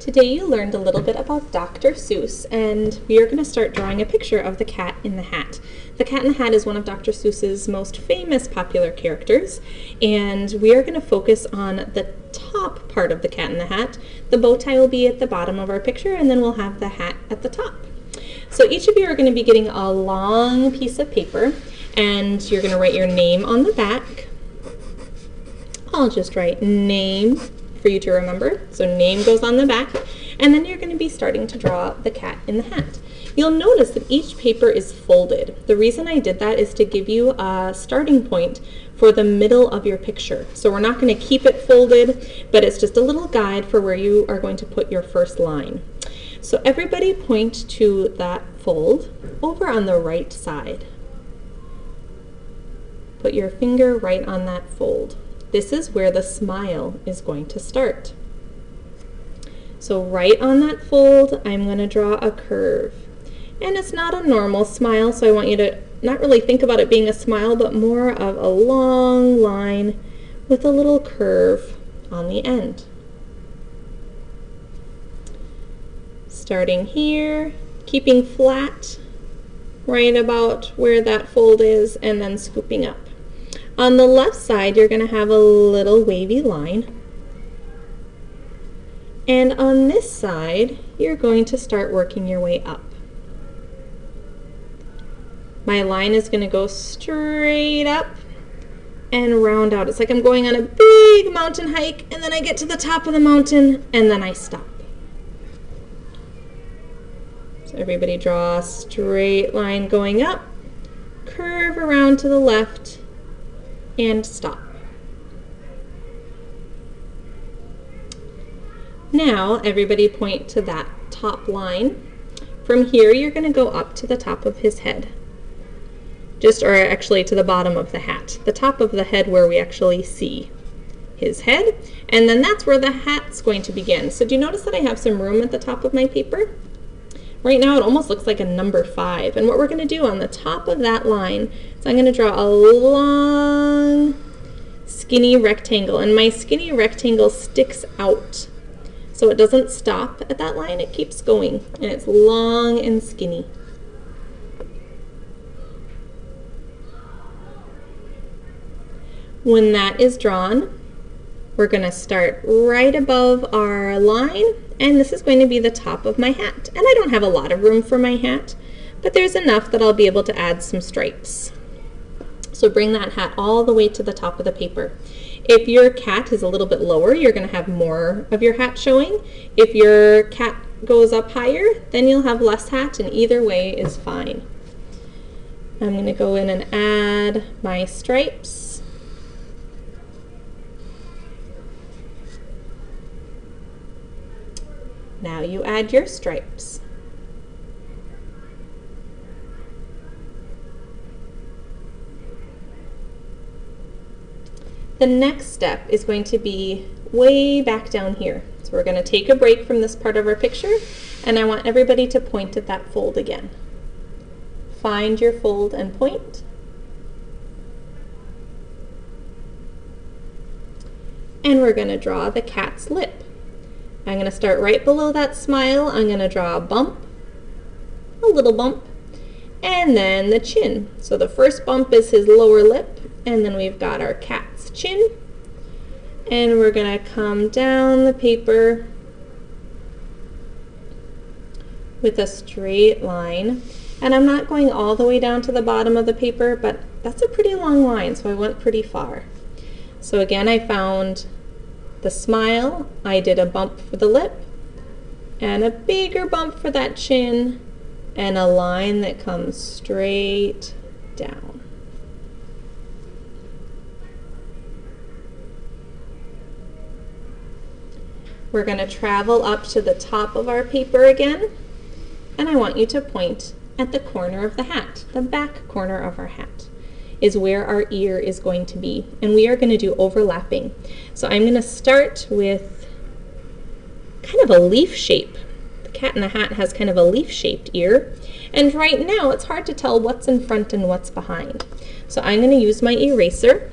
Today you learned a little bit about Dr. Seuss, and we are going to start drawing a picture of the Cat in the Hat. The Cat in the Hat is one of Dr. Seuss's most famous popular characters, and we are going to focus on the top part of the Cat in the Hat. The bow tie will be at the bottom of our picture, and then we'll have the hat at the top. So each of you are going to be getting a long piece of paper, and you're going to write your name on the back. I'll just write name for you to remember. So name goes on the back, and then you're going to be starting to draw the cat in the hat. You'll notice that each paper is folded. The reason I did that is to give you a starting point for the middle of your picture. So we're not going to keep it folded, but it's just a little guide for where you are going to put your first line. So everybody point to that fold over on the right side. Put your finger right on that fold. This is where the smile is going to start. So right on that fold, I'm going to draw a curve. And it's not a normal smile, so I want you to not really think about it being a smile, but more of a long line with a little curve on the end. Starting here, keeping flat right about where that fold is, and then scooping up. On the left side, you're going to have a little wavy line. And on this side, you're going to start working your way up. My line is going to go straight up and round out. It's like I'm going on a big mountain hike, and then I get to the top of the mountain, and then I stop. So everybody draw a straight line going up, curve around to the left, and stop. Now everybody point to that top line. From here you're going to go up to the top of his head. Or actually to the bottom of the hat. The top of the head where we actually see his head. And then that's where the hat's going to begin. So do you notice that I have some room at the top of my paper? Right now it almost looks like a number 5. And what we're going to do on the top of that line is I'm going to draw a long skinny rectangle. And my skinny rectangle sticks out. So it doesn't stop at that line, it keeps going. And it's long and skinny. When that is drawn, we're going to start right above our line, and this is going to be the top of my hat. And I don't have a lot of room for my hat, but there's enough that I'll be able to add some stripes. So bring that hat all the way to the top of the paper. If your cat is a little bit lower, you're going to have more of your hat showing. If your cat goes up higher, then you'll have less hat, and either way is fine. I'm going to go in and add my stripes. Now you add your stripes. The next step is going to be way back down here. So we're going to take a break from this part of our picture, and I want everybody to point at that fold again. Find your fold and point. And we're going to draw the cat's lip. I'm going to start right below that smile. I'm going to draw a bump, a little bump, and then the chin. So the first bump is his lower lip, and then we've got our cat's chin. And we're going to come down the paper with a straight line. And I'm not going all the way down to the bottom of the paper, but that's a pretty long line, so I went pretty far. So again, I found the smile, I did a bump for the lip, and a bigger bump for that chin, and a line that comes straight down. We're going to travel up to the top of our paper again, and I want you to point at the corner of the hat, the back corner of our hat is where our ear is going to be, and we are going to do overlapping. So I'm going to start with kind of a leaf shape. The cat in the hat has kind of a leaf-shaped ear, and right now it's hard to tell what's in front and what's behind. So I'm going to use my eraser,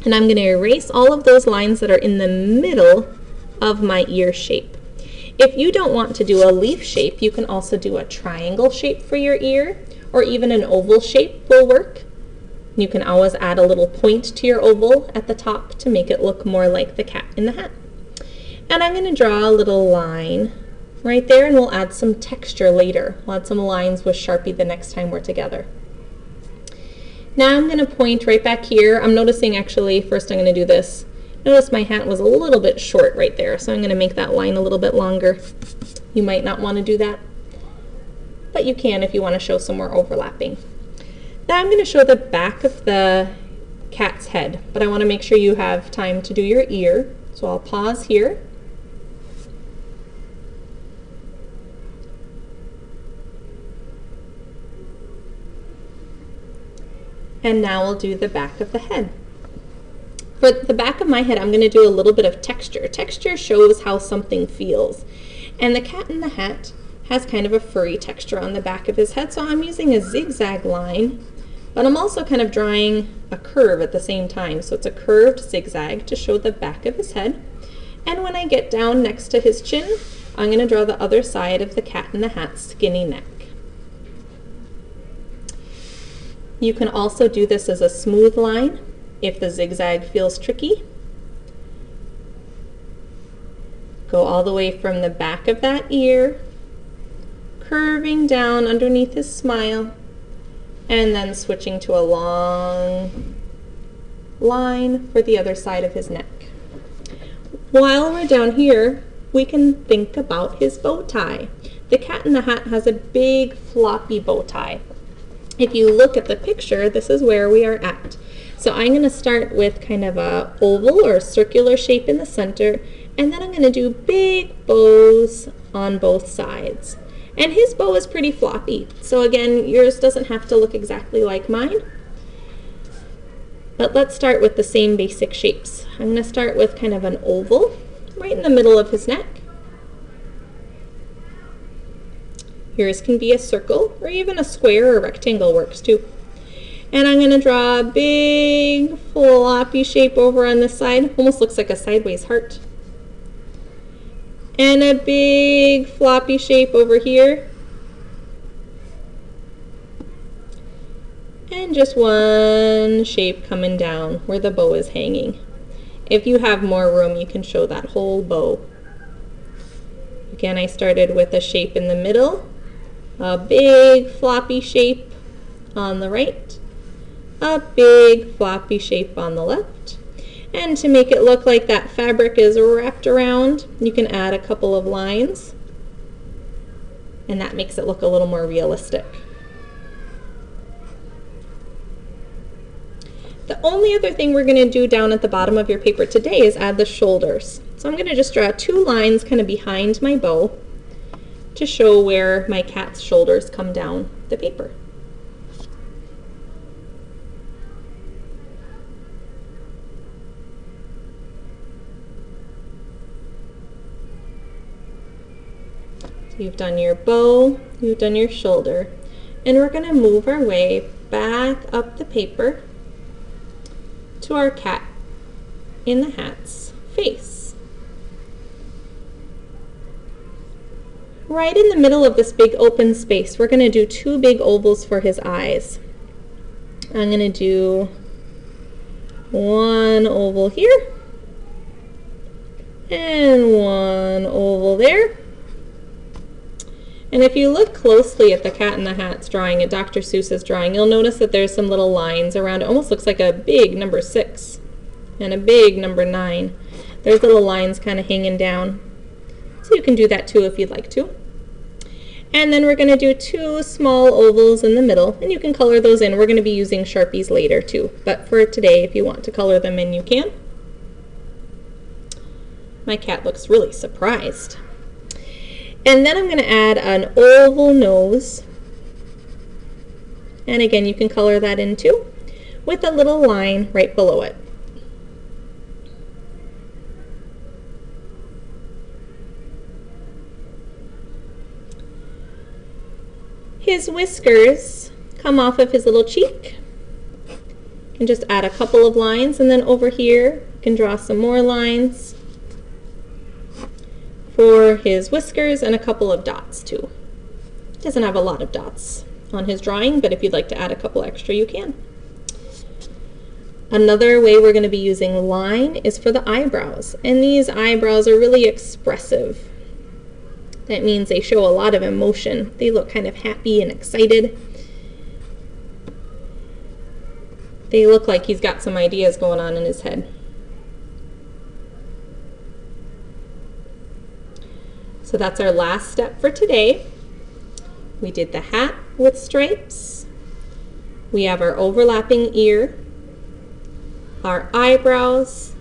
and I'm going to erase all of those lines that are in the middle of my ear shape. If you don't want to do a leaf shape, you can also do a triangle shape for your ear, or even an oval shape will work. You can always add a little point to your oval at the top to make it look more like the cat in the hat. And I'm going to draw a little line right there, and we'll add some texture later. We'll add some lines with Sharpie the next time we're together. Now I'm going to point right back here. I'm noticing actually, first I'm going to do this. Notice my hat was a little bit short right there, so I'm going to make that line a little bit longer. You might not want to do that, but you can if you want to show some more overlapping. Now I'm going to show the back of the cat's head, but I want to make sure you have time to do your ear, so I'll pause here. And now we'll do the back of the head. For the back of my head, I'm going to do a little bit of texture. Texture shows how something feels. And the cat in the hat has kind of a furry texture on the back of his head, so I'm using a zigzag line, but I'm also kind of drawing a curve at the same time. So it's a curved zigzag to show the back of his head. And when I get down next to his chin, I'm going to draw the other side of the cat in the hat's skinny neck. You can also do this as a smooth line if the zigzag feels tricky. Go all the way from the back of that ear, curving down underneath his smile, and then switching to a long line for the other side of his neck. While we're down here, we can think about his bow tie. The cat in the hat has a big floppy bow tie. If you look at the picture, this is where we are at. So I'm going to start with kind of a oval or circular shape in the center, and then I'm going to do big bows on both sides. And his bow is pretty floppy, so again, yours doesn't have to look exactly like mine. But let's start with the same basic shapes. I'm going to start with kind of an oval right in the middle of his neck. Yours can be a circle, or even a square or rectangle works too. And I'm going to draw a big floppy shape over on this side. Almost looks like a sideways heart. And a big floppy shape over here. And just one shape coming down where the bow is hanging. If you have more room, you can show that whole bow. Again, I started with a shape in the middle, a big floppy shape on the right, a big floppy shape on the left. And to make it look like that fabric is wrapped around, you can add a couple of lines, and that makes it look a little more realistic. The only other thing we're going to do down at the bottom of your paper today is add the shoulders. So I'm going to just draw two lines kind of behind my bow to show where my cat's shoulders come down the paper. You've done your bow, you've done your shoulder, and we're going to move our way back up the paper to our cat in the hat's face. Right in the middle of this big open space, we're going to do two big ovals for his eyes. I'm going to do one oval here and one oval there. And if you look closely at the cat in the hat's drawing, at Dr. Seuss's drawing, you'll notice that there's some little lines around it. Almost looks like a big number 6 and a big number 9. There's little lines kind of hanging down. So you can do that too if you'd like to. And then we're going to do two small ovals in the middle, and you can color those in. We're going to be using Sharpies later too, but for today, if you want to color them in, you can. My cat looks really surprised. And then I'm going to add an oval nose, and again you can color that in too, with a little line right below it. His whiskers come off of his little cheek. You can just add a couple of lines, and then over here you can draw some more lines for his whiskers and a couple of dots too. He doesn't have a lot of dots on his drawing, but if you'd like to add a couple extra, you can. Another way we're going to be using line is for the eyebrows, and these eyebrows are really expressive. That means they show a lot of emotion. They look kind of happy and excited. They look like he's got some ideas going on in his head. So that's our last step for today. We did the hat with stripes. We have our overlapping ear, our eyebrows,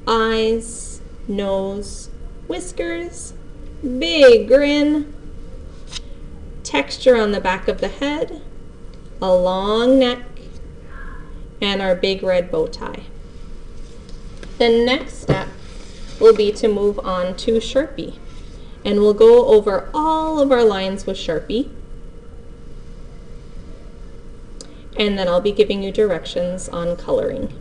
eyes, nose, whiskers, big grin, texture on the back of the head, a long neck, and our big red bow tie. The next step will be to move on to Sharpie. And we'll go over all of our lines with Sharpie. And then I'll be giving you directions on coloring.